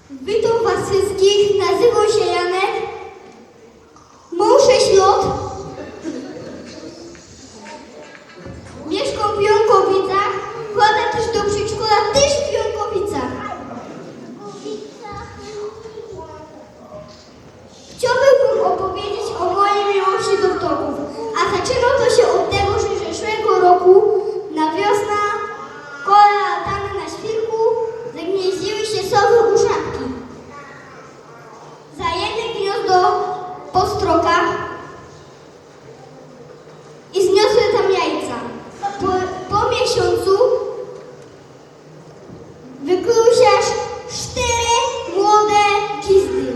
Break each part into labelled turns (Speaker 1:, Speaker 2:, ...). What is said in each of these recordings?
Speaker 1: Witam was wszystkich, nazywam się Janek, mam 6 lat, mieszkam w Jąkowicach, chodzę też do przedszkola, też w Jąkowicach. Chciałbym opowiedzieć o mojej miłości do ptaków, a zaczęło to się od tego, że zeszłego roku na wiosnę koło latane na świrku zagnieździły się sowy uszatki. Zajęły gniazdo po strokach i zniosły tam jajca. Po miesiącu wykluły się aż 4 młode gizdy.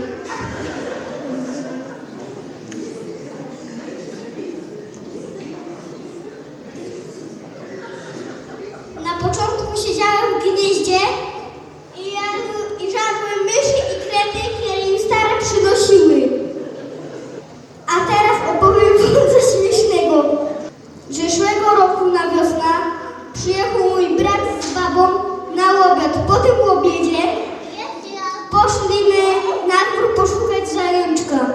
Speaker 1: Na początku siedziałem w gnieździe i żadły myszy i krety, które im stare przynosiły. A teraz opowiem wam coś śmiesznego. Zeszłego roku na wiosnę przyjechał mój brat z babą na obiad. Po tym obiedzie poszliśmy na dwór poszukać zajączka.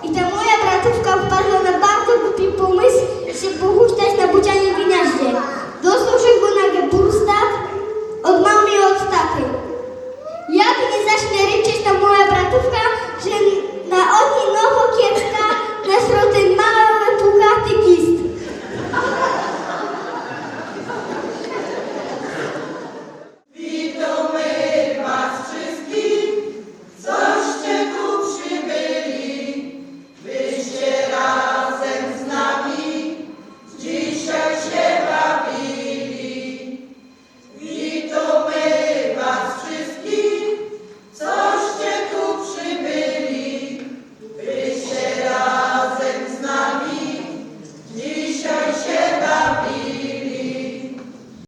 Speaker 1: I ta moja bratówka wpadła na bardzo głupi pomysł się pochuśtać na bucianie w gniaździe. Dostał się go na burstak od mamy i od taty. Jak nie zacznie ryczeć ta moja bratówka, że na oni nowo kiepska